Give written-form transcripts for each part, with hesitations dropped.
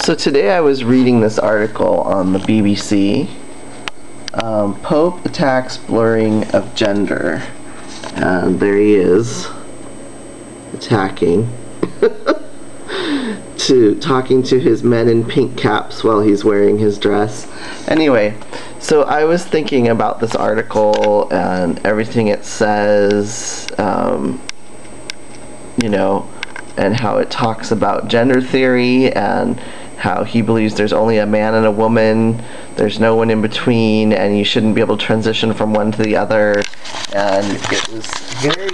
So today I was reading this article on the BBC. Pope attacks blurring of gender. And there he is, attacking. Talking to his men in pink caps while he's wearing his dress. Anyway, so I was thinking about this article and everything it says, you know, and how it talks about gender theory and how he believes there's only a man and a woman, there's no one in between, and you shouldn't be able to transition from one to the other. And it was very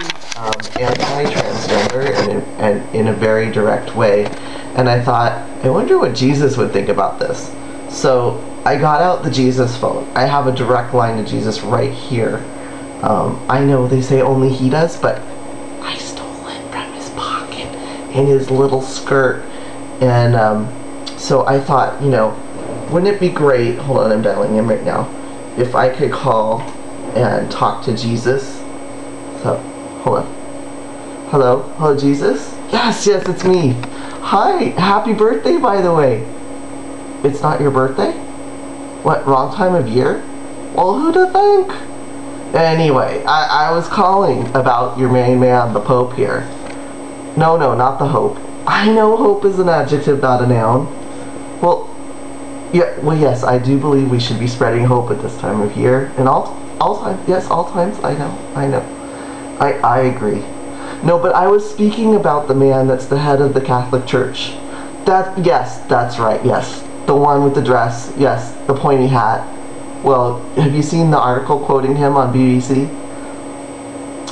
anti-transgender and in a very direct way. And I thought, I wonder what Jesus would think about this. So I got out the Jesus phone. I have a direct line to Jesus right here. I know they say only he does, but I stole it from his pocket in his little skirt. And so I thought, you know, wouldn't it be great, hold on, I'm dialing him right now, if I could call and talk to Jesus. So, hold on. Hello, Jesus? Yes, it's me. Hi, happy birthday, by the way. It's not your birthday? What, wrong time of year? Well, who'd have think? Anyway, I was calling about your main man, the Pope here. No, not the Hope. I know hope is an adjective, not a noun. Well, yes, I do believe we should be spreading hope at this time of year. And all times, yes, all times, I know. I agree. No, but I was speaking about the man that's the head of the Catholic Church. Yes, that's right, yes. The one with the dress, yes, the pointy hat. Well, have you seen the article quoting him on BBC?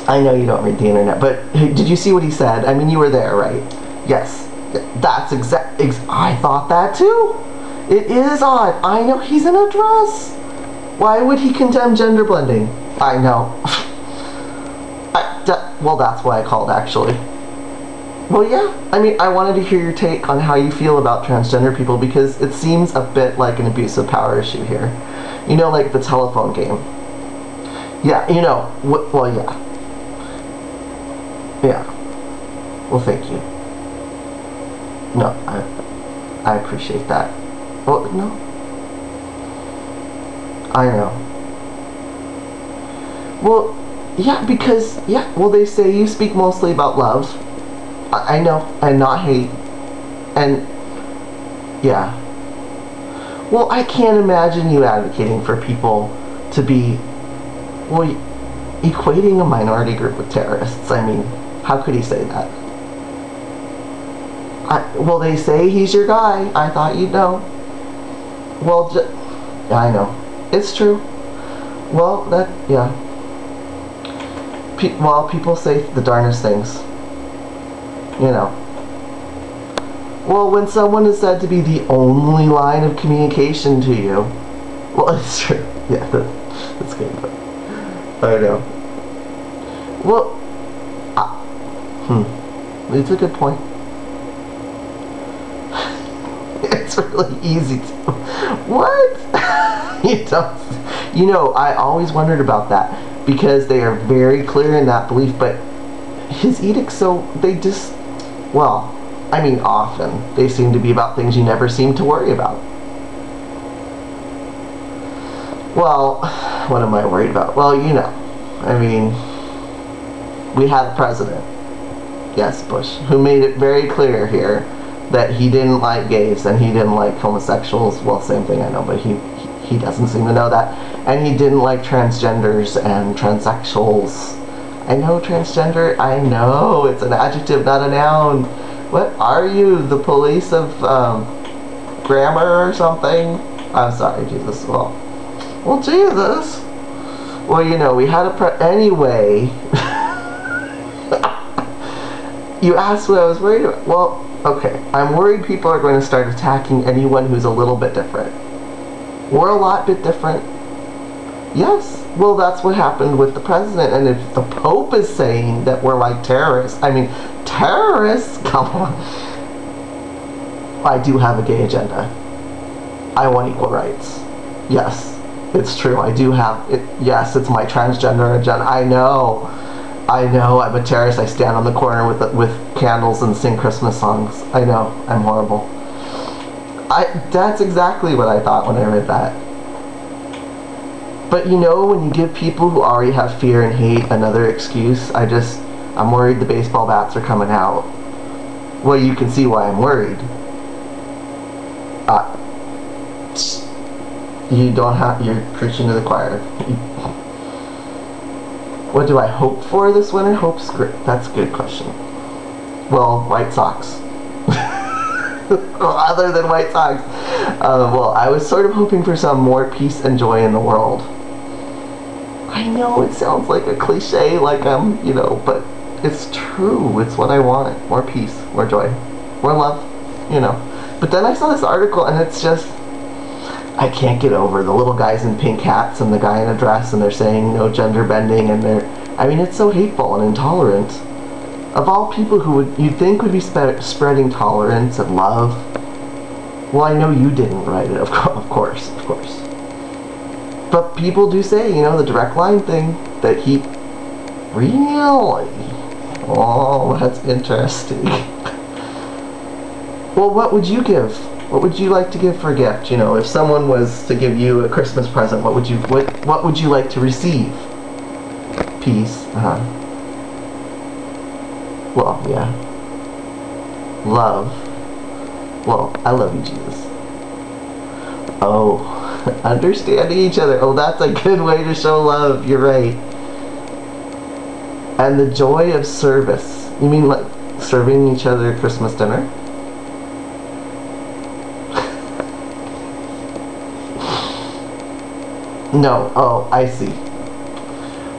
I know you don't read the internet, but did you see what he said? I mean, you were there, right? Yes, that's I thought that too. It is odd. I know, he's in a dress. Why would he condemn gender blending? I know. Well, that's why I called, actually. Well, yeah, I mean, I wanted to hear your take on how you feel about transgender people, because it seems a bit like an abuse of power issue here. You know, like the telephone game. Yeah, you know, well, yeah. Yeah. Well, thank you. No, I appreciate that. Well, no. I know. Well, yeah, because, yeah, well, they say you speak mostly about love. I know, and not hate. And, yeah. Well, I can't imagine you advocating for people to be, well, equating a minority group with terrorists. I mean, how could he say that? Well, they say he's your guy. I thought you'd know. Well, yeah, I know. It's true. Well, yeah. Well, people say the darndest things. You know. Well, when someone is said to be the only line of communication to you, well, it's true. Yeah, that's good. But I know. Well, it's a good point. It's really easy to. What? You know, I always wondered about that, because they are very clear in that belief, but his edicts, so they just, well, I mean, often they seem to be about things you never seem to worry about. Well, what am I worried about? Well, you know, I mean, we had a president, yes, Bush, who made it very clear here that he didn't like gays and he didn't like homosexuals. Well, same thing, I know, but he doesn't seem to know that. And he didn't like transgenders and transsexuals. I know transgender, I know, it's an adjective, not a noun. What are you, the police of grammar or something? I'm sorry, Jesus. Well, Jesus. Well, you know, we had anyway. You asked what I was worried about. Well, okay, I'm worried people are going to start attacking anyone who's a little bit different. We're a lot bit different. Yes, well, that's what happened with the president. And if the Pope is saying that we're like terrorists, I mean, terrorists? Come on. I do have a gay agenda. I want equal rights. Yes, it's true. I do have it. Yes, it's my transgender agenda. I know. I'm a terrorist. I stand on the corner with candles and sing Christmas songs. I know. I'm horrible. That's exactly what I thought when I read that. But you know, when you give people who already have fear and hate another excuse, I'm worried the baseball bats are coming out. Well, you can see why I'm worried. You don't have, you're preaching to the choir. What do I hope for this winter? Hope's great. That's a good question. Well, White Sox. Other than White Sox. Well, I was sort of hoping for some more peace and joy in the world. I know it sounds like a cliche, like you know, but it's true. It's what I want. More peace, more joy, more love, you know. But then I saw this article and it's just, I can't get over the little guys in pink hats and the guy in a dress and they're saying no gender bending and I mean, it's so hateful and intolerant. Of all people who you'd think would be spreading tolerance and love, well, I know you didn't write it, of course. But people do say, you know, the direct line thing, that he really, oh, that's interesting. Well, what would you give? What would you like to give for a gift? You know, if someone was to give you a Christmas present, what would you like to receive? Peace. Well, yeah. Love. Well, I love you, Jesus. Oh, understanding each other. Oh, that's a good way to show love. You're right. And the joy of service. You mean like serving each other Christmas dinner? No. Oh, I see.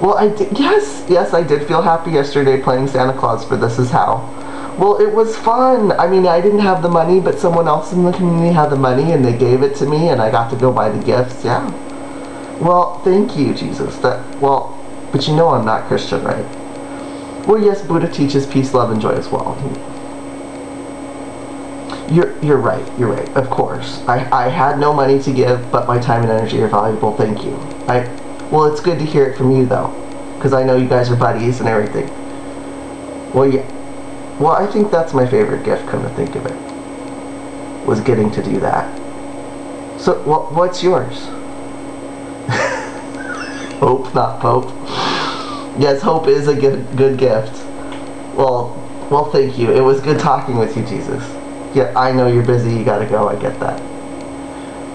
Well, I did. Yes, I did feel happy yesterday playing Santa Claus for This Is How. Well, it was fun. I mean, I didn't have the money, but someone else in the community had the money, and they gave it to me, and I got to go buy the gifts. Yeah. Well, thank you, Jesus. Well, but you know I'm not Christian, right? Well, yes, Buddha teaches peace, love, and joy as well. You're right. You're right. Of course. I had no money to give, but my time and energy are valuable. Thank you. Well, it's good to hear it from you, though, because I know you guys are buddies and everything. Well, yeah. Well, I think that's my favorite gift, come to think of it, was getting to do that. So, what's yours? Hope, not Pope. Yes, hope is a good gift. Well, thank you. It was good talking with you, Jesus. Yeah, I know you're busy. You gotta go. I get that.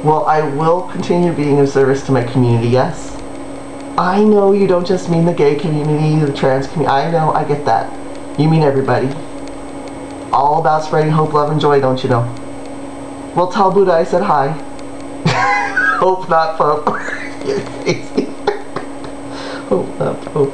Well, I will continue being of service to my community, yes. I know you don't just mean the gay community, the trans community. I know, I get that. You mean everybody. All about spreading hope, love, and joy, don't you know? Well, tell Buddha I said hi. Hope, not Pope. You're crazy. Hope, not Pope.